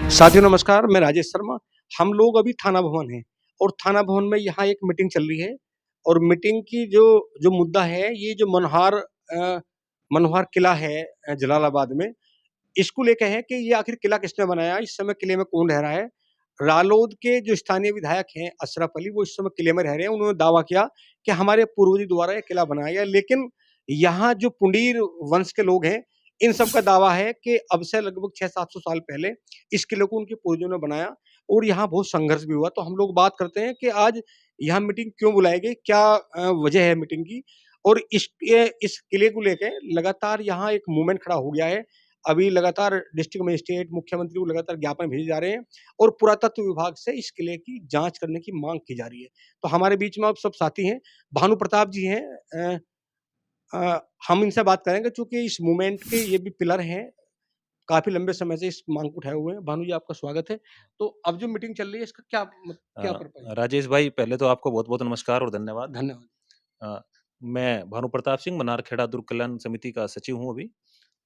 साथियों नमस्कार, मैं राजेश शर्मा। हम लोग अभी थाना भवन हैं और थाना भवन में यहाँ एक मीटिंग चल रही है और मीटिंग की जो जो मुद्दा है, ये जो मनोहर किला है जलालाबाद में, इसको लेके है कि ये आखिर किला किसने बनाया, इस समय किले में कौन रह रहा है। रालोद के जो स्थानीय विधायक हैं अशरफ अली, वो इस समय किले में रह रहे हैं। उन्होंने दावा किया कि हमारे पूर्वजों द्वारा ये किला बनाया गया, लेकिन यहाँ जो पुंडीर वंश के लोग हैं, इन सब का दावा है कि अब से लगभग 600-700 साल पहले इस किले को उनके पूर्वजों ने बनाया और यहाँ बहुत संघर्ष भी हुआ। तो हम लोग बात करते हैं कि आज यहाँ मीटिंग क्यों बुलाई गई, क्या वजह है मीटिंग की और इस किले को लेके लगातार यहाँ एक मूवमेंट खड़ा हो गया है। अभी लगातार डिस्ट्रिक्ट मजिस्ट्रेट, मुख्यमंत्री को लगातार ज्ञापन भेजे जा रहे हैं और पुरातत्व विभाग से इस किले की जाँच करने की माँग की जा रही है। तो हमारे बीच में अब सब साथी हैं, भानु प्रताप जी हैं। हम इनसे बात करेंगे चूँकि इस मूवमेंट के ये भी पिलर हैं, काफ़ी लंबे समय से इस माँग को उठाए हुए हैं। भानु जी आपका स्वागत है। तो अब जो मीटिंग चल रही है इसका क्या पर्पज़ है? राजेश भाई, पहले तो आपको बहुत-बहुत नमस्कार और धन्यवाद। धन्यवाद। मैं भानु प्रताप सिंह, मनारखेड़ा दुर्ग कल्याण समिति का सचिव हूँ अभी।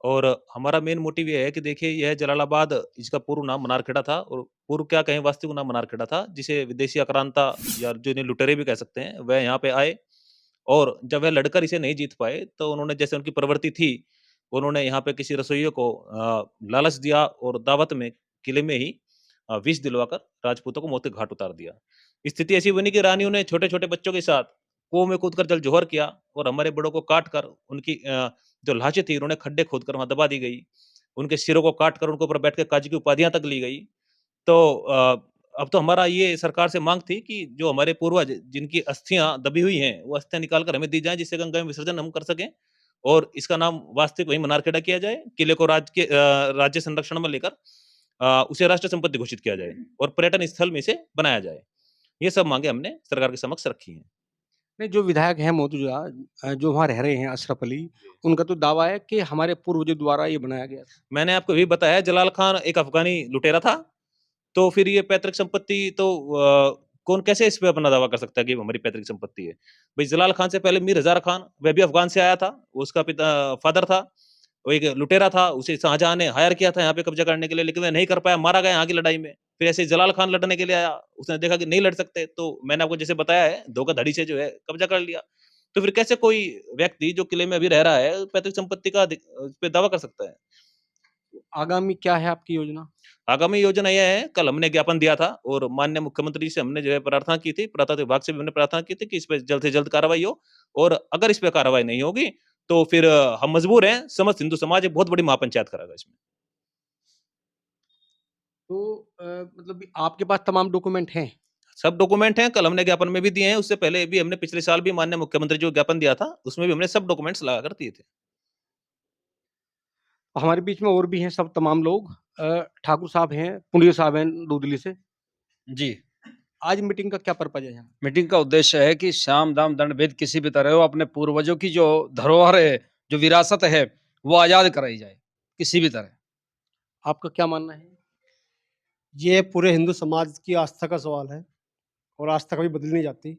और हमारा मेन मोटिव ये है कि देखिए, यह जलालाबाद, इसका पूर्व नाम मनारखेड़ा था और पूर्व क्या कहें, वास्तविक नाम मनारखेड़ा था, जिसे विदेशी आक्रांता या जो इन्हें लुटेरे भी कह सकते हैं, वह यहाँ पे आए और जब वह लड़कर इसे नहीं जीत पाए, तो उन्होंने, जैसे उनकी प्रवृत्ति थी, उन्होंने यहाँ पे किसी रसोइये को लालच दिया और दावत में किले में ही विष दिलवाकर राजपूतों को मौत के घाट उतार दिया। स्थिति ऐसी बनी कि रानियों ने छोटे-छोटे बच्चों के साथ कुओं में कूदकर जल जौहर किया और हमारे बड़ों को काट कर उनकी जो लाशें थी, उन्होंने खड्डे खोदकर वहाँ दबा दी गई। उनके सिरों को काट कर उनके ऊपर बैठ के काजी की उपाधियाँ तक ली गई। तो अब तो हमारा ये सरकार से माँग थी कि जो हमारे पूर्वज जिनकी अस्थियाँ दबी हुई हैं, वो अस्थियाँ निकाल कर हमें दी जाएँ, जिससे गंगा में विसर्जन हम कर सकें और इसका नाम वास्तविक वहीं मनारखेड़ा किया जाए। किले को राज्य संरक्षण में लेकर उसे राष्ट्रीय संपत्ति घोषित किया जाए और पर्यटन स्थल में इसे बनाया जाए। ये सब माँगे हमने सरकार के समक्ष रखी हैं। नहीं, जो विधायक हैं मौजूदा जो वहाँ रह रहे हैं अशरफ अली, उनका तो दावा है कि हमारे पूर्वजों द्वारा ये बनाया गया था। मैंने आपको यही बताया, जलाल खान एक अफ़गानी लुटेरा था, तो फिर ये पैतृक संपत्ति तो कौन कैसे इस पे अपना दावा कर सकता है कि हमारी पैतृक संपत्ति है? भई जलाल खान से पहले मीर हज़ार खान, वह भी अफ़गान से आया था, उसका फादर था, वो एक लुटेरा था, उसे शाहजहाँ ने हायर किया था यहाँ पे कब्ज़ा करने के लिए, लेकिन वह नहीं कर पाया, मारा गया यहाँ की लड़ाई में। फिर ऐसे ही जलाल खान लड़ने के लिए आया, उसने देखा कि नहीं लड़ सकते, तो मैंने आपको जैसे बताया है, धोखाधड़ी से जो है कब्ज़ा कर लिया। तो फिर कैसे कोई व्यक्ति जो किले में अभी रह रहा है, पैतृक संपत्ति का पे दावा कर सकता है? आगामी क्या है आपकी योजना? आगामी योजना यह है, कल हमने ज्ञापन दिया था और माननीय मुख्यमंत्री जी से हमने जो है प्रार्थना की थी, पुरातत्व विभाग से भी हमने प्रार्थना की थी कि इस पे जल्द से जल्द कार्रवाई हो और अगर इस पे कार्रवाई नहीं होगी, तो फिर हम मजबूर हैं, समस्त हिंदू समाज एक बहुत बड़ी महापंचायत कराएगा इसमें। तो मतलब आपके पास तमाम डॉक्यूमेंट हैं? सब डॉक्यूमेंट हैं, कल हमने ज्ञापन में भी दिए हैं, उससे पहले भी हमने पिछले साल भी माननीय मुख्यमंत्री जी को ज्ञापन दिया था, उसमें भी हमने सब डॉक्यूमेंट्स लगाकर दिए थे। हमारे बीच में और भी हैं सब तमाम लोग। ठाकुर साहब हैं, पुंडीर साहब हैं नई दिल्ली से। जी, आज मीटिंग का क्या पर्पज़ है यहाँ? मीटिंग का उद्देश्य है कि साम, दाम, दंड, भेद किसी भी तरह हो अपने पूर्वजों की जो धरोहर है, जो विरासत है, वो आज़ाद कराई जाए, किसी भी तरह। आपका क्या मानना है? ये पूरे हिंदू समाज की आस्था का सवाल है और आस्था कभी बदली नहीं जाती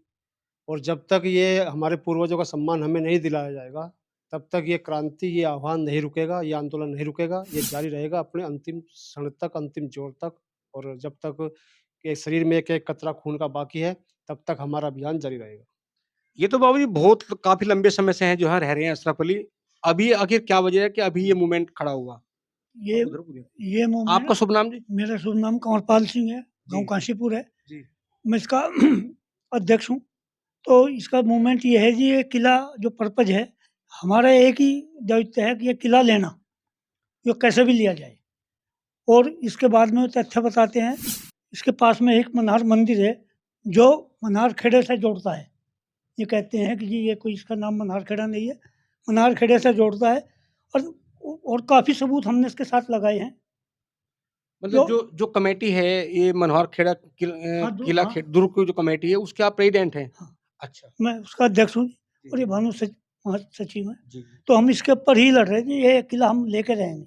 और जब तक ये हमारे पूर्वजों का सम्मान हमें नहीं दिलाया जाएगा, तब तक ये क्रांति, ये आह्वान नहीं रुकेगा, ये आंदोलन नहीं रुकेगा, ये जारी रहेगा अपने अंतिम क्षण तक, अंतिम जोर तक और जब तक ये शरीर में एक-एक कतरा खून का बाकी है, तब तक हमारा अभियान जारी रहेगा। ये तो बाबू जी बहुत काफ़ी लंबे समय से हैं जो यहाँ रह रहे हैं अशरफ अली। अभी आखिर क्या वजह है कि अभी ये मूवमेंट खड़ा हुआ? ये आप उधर को देखिए। ये मूवमेंट आपका शुभ नाम जी? मेरा शुभ नाम कंवरपाल सिंह है, गाँव जी। काशीपुर है। जी। मैं इसका अध्यक्ष हूँ। तो इसका मूवमेंट ये है जी, ये किला जो पर्पज़ है, हमारा एक ही दायित्व है कि ये किला लेना, ये कैसे भी लिया जाए। और इसके बाद में तथ्य बताते हैं, इसके पास में एक मनार मंदिर है, जो मनारखेड़े से जोड़ता है। ये कहते हैं कि जी ये कोई इसका नाम मनारखेड़ा नहीं है, मनारखेड़े से जोड़ता है और काफ़ी सबूत हमने इसके साथ लगाए हैं। मतलब जो जो कमेटी है ये मनोहर खेड़ा हाँ, किला हाँ। दुर्ग की जो कमेटी है उसके आप प्रेसिडेंट हैं? हाँ। अच्छा। मैं उसका अध्यक्ष हूँ जी, और ये जी। भानु सचिव हैं। जी। तो हम इसके ऊपर ही लड़ रहे हैं कि ये किला हम लेके रहेंगे।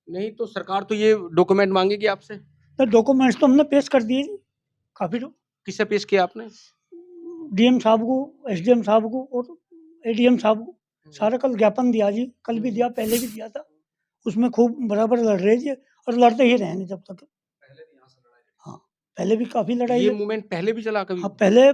नहीं तो सरकार तो ये डॉक्यूमेंट माँगेगी आपसे? तो डॉक्यूमेंट्स तो हमने पेश कर दिए जी, काफ़ी किससे पेश किया आपने? डीएम साहब को, एसडीएम साहब को और एडीएम साहब को। सारा कल ज्ञापन दिया जी, कल भी दिया, पहले भी दिया था। उसमें खूब बराबर लड़ रहे जी और लड़ते ही रहेंगे जब तक। पहले भी काफ़ी लड़ाई ये लड़ी। मूवमेंट पहले भी चला कभी? हाँ, पहले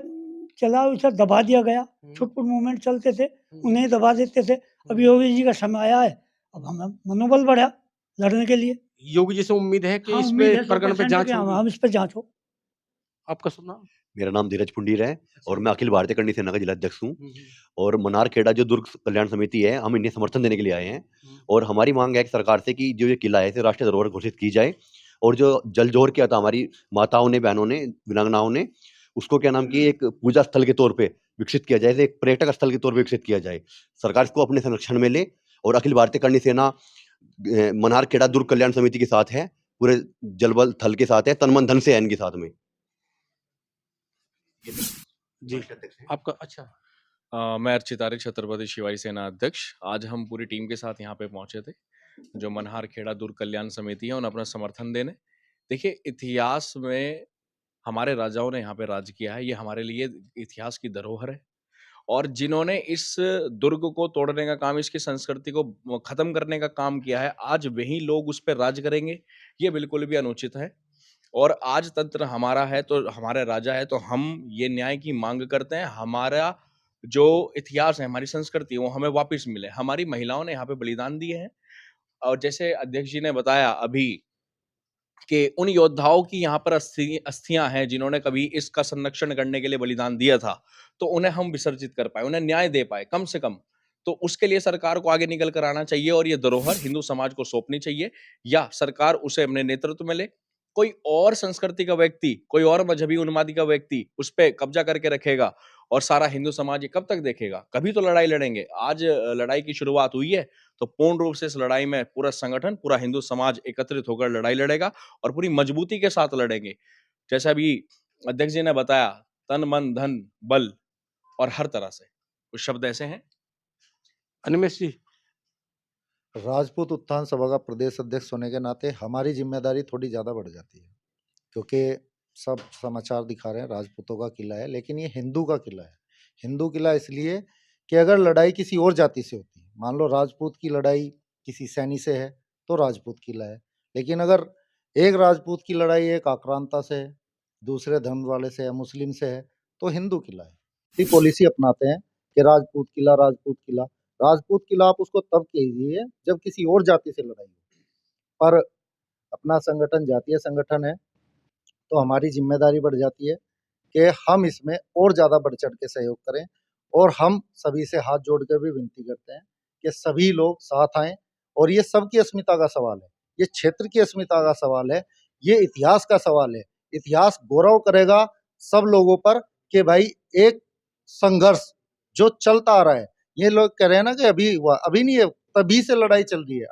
चला, उसे दबा दिया गया। हुँ, छुट-पुट मूवमेंट चलते थे, हुँ, उन्हें दबा देते थे। अभी हुँ। योगी जी का समय आया है, अब हमें मनोबल बढ़ा लड़ने के लिए। योगी जी से उम्मीद है कि हाँ, इस उम्मीद पे है प्रकरण पे 100% है कि जाँच होगी? हम इस पे जाँच हो। आपका शुभ नाम? मेरा नाम धीरज पुंडीर है और मैं अखिल भारतीय करणी सेना का जिला अध्यक्ष हूँ। हुँ, हुँ, और मनारखेड़ा जो दुर्ग कल्याण समिति है, हम इन्हें समर्थन देने के लिए आए हैं। हुँ। और हमारी मांग है कि सरकार से कि जो ये किला है इसे राष्ट्रीय धरोहर घोषित की जाए। और जो जल जोहर किया था हमारी माताओं ने, बहनों ने, वीरांगनाओं ने, उसको क्या नाम की एक पूजा स्थल के तौर पे विकसित किया जाए, एक पर्यटक स्थल के तौर पे विकसित किया जाए। सरकार इसको अपने संरक्षण में ले। और अखिल भारतीय करणी सेना मनारखेड़ा दुर्ग कल्याण समिति के साथ है, पूरे जल बल थल के साथ है, तन मन धन से है इनके साथ में। जी, आपका अच्छा। मैं अर्चितारिक छत्रपति शिवाजी सेना अध्यक्ष। आज हम पूरी टीम के साथ यहाँ पे पहुंचे थे, जो मन्हारखेड़ा दुर्ग कल्याण समिति है, उन्हें अपना समर्थन देने। देखिए, इतिहास में हमारे राजाओं ने यहाँ पे राज किया है, ये हमारे लिए इतिहास की धरोहर है। और जिन्होंने इस दुर्ग को तोड़ने का काम, इसकी संस्कृति को खत्म करने का काम किया है, आज वही लोग उस पर राज करेंगे, ये बिल्कुल भी अनुचित है। और आज तंत्र हमारा है, तो हमारे राजा है, तो हम ये न्याय की मांग करते हैं। हमारा जो इतिहास है, हमारी संस्कृति है, वो हमें वापस मिले। हमारी महिलाओं ने यहाँ पे बलिदान दिए हैं और जैसे अध्यक्ष जी ने बताया अभी कि उन योद्धाओं की यहाँ पर अस्थियां हैं जिन्होंने कभी इसका संरक्षण करने के लिए बलिदान दिया था, तो उन्हें हम विसर्जित कर पाए, उन्हें न्याय दे पाए कम से कम। तो उसके लिए सरकार को आगे निकल कर आना चाहिए और ये धरोहर हिंदू समाज को सौंपनी चाहिए, या सरकार उसे अपने नेतृत्व में ले। कोई और संस्कृति का व्यक्ति, कोई और मजहबी उन्मादी का व्यक्ति उस पे कब्जा करके रखेगा और सारा हिंदू समाज ये कब तक देखेगा? कभी तो लड़ाई लड़ेंगे। आज लड़ाई की शुरुआत हुई है, तो पूर्ण रूप से इस लड़ाई में पूरा संगठन, पूरा हिंदू समाज एकत्रित होकर लड़ाई लड़ेगा और पूरी मजबूती के साथ लड़ेंगे। जैसा अभी अध्यक्ष जी ने बताया, तन, मन, धन, बल और हर तरह से। कुछ शब्द ऐसे हैं। अनिमेष जी। राजपूत उत्थान सभा का प्रदेश अध्यक्ष होने के नाते हमारी जिम्मेदारी थोड़ी ज़्यादा बढ़ जाती है, क्योंकि सब समाचार दिखा रहे हैं राजपूतों का किला है, लेकिन ये हिंदू का किला है। हिंदू किला इसलिए कि अगर लड़ाई किसी और जाति से होती है, मान लो राजपूत की लड़ाई किसी सैनी से है, तो राजपूत किला है। लेकिन अगर एक राजपूत की लड़ाई एक आक्रांता से है, दूसरे धर्म वाले से है, मुस्लिम से है, तो हिंदू किला है। ये पॉलिसी अपनाते हैं कि राजपूत किला, राजपूत किला। राजपूत किला आप उसको तब कीजिए जब किसी और जाति से लड़ाई हो। पर अपना संगठन जातीय संगठन है, तो हमारी जिम्मेदारी बढ़ जाती है कि हम इसमें और ज़्यादा बढ़ चढ़ के सहयोग करें। और हम सभी से हाथ जोड़ कर भी विनती करते हैं कि सभी लोग साथ आएँ। और ये सबकी अस्मिता का सवाल है, ये क्षेत्र की अस्मिता का सवाल है, ये इतिहास का सवाल है। इतिहास गौरव करेगा सब लोगों पर कि भाई एक संघर्ष जो चलता आ रहा है। ये लोग कह रहे हैं ना कि अभी हुआ, अभी नहीं है, तभी से लड़ाई चल रही है।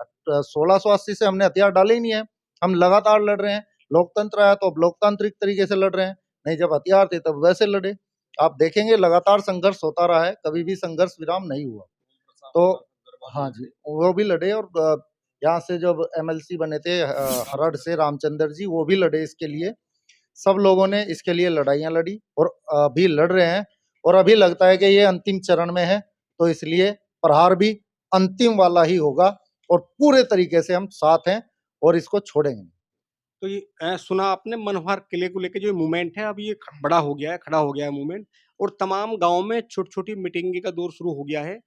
1680 से हमने हथियार डाले ही नहीं है, हम लगातार लड़ रहे हैं। लोकतंत्र आया तो अब लोकतांत्रिक तरीके से लड़ रहे हैं, नहीं जब हथियार थे तब वैसे लड़े। आप देखेंगे लगातार संघर्ष होता रहा है, कभी भी संघर्ष विराम नहीं हुआ। तो हाँ जी, वो भी लड़े। और यहाँ से जब एमएलसी बने थे हरड़ से रामचंद्र जी, वो भी लड़े इसके लिए। सब लोगों ने इसके लिए लड़ाइयाँ लड़ी और अभी लड़ रहे हैं। और अभी लगता है कि ये अंतिम चरण में है, तो इसलिए प्रहार भी अंतिम वाला ही होगा और पूरे तरीके से हम साथ हैं और इसको छोड़ेंगे नहीं। तो ये सुना आपने मनोहर किले को लेके जो मूवमेंट है, अब ये बड़ा हो गया है, खड़ा हो गया है मूवमेंट, और तमाम गाँव में छोटी-छोटी मीटिंग का दौर शुरू हो गया है।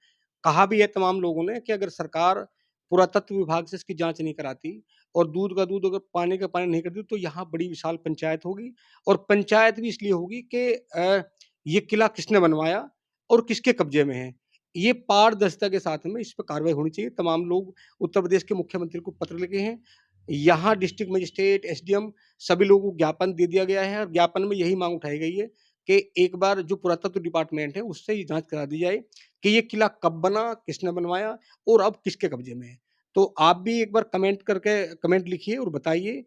कहा भी है तमाम लोगों ने कि अगर सरकार पुरातत्व विभाग से इसकी जाँच नहीं कराती और दूध का दूध, अगर पानी का पानी नहीं करती, तो यहाँ बड़ी विशाल पंचायत होगी। और पंचायत भी इसलिए होगी कि ये किला किसने बनवाया और किसके कब्जे में है। ये पारदर्शिता के साथ में इस पे कार्रवाई होनी चाहिए। तमाम लोग उत्तर प्रदेश के मुख्यमंत्री को पत्र लिखे हैं। यहाँ डिस्ट्रिक्ट मजिस्ट्रेट, एसडीएम सभी लोगों को ज्ञापन दे दिया गया है और ज्ञापन में यही माँग उठाई गई है कि एक बार जो पुरातत्व डिपार्टमेंट है उससे ये जाँच करा दी जाए कि ये किला कब बना, किसने बनवाया और अब किसके कब्जे में है। तो आप भी एक बार कमेंट करके कमेंट लिखिए और बताइए,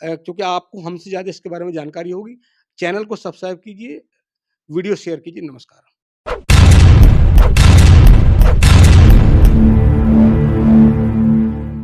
क्योंकि आपको हमसे ज़्यादा इसके बारे में जानकारी होगी। चैनल को सब्सक्राइब कीजिए, वीडियो शेयर कीजिए। नमस्कार।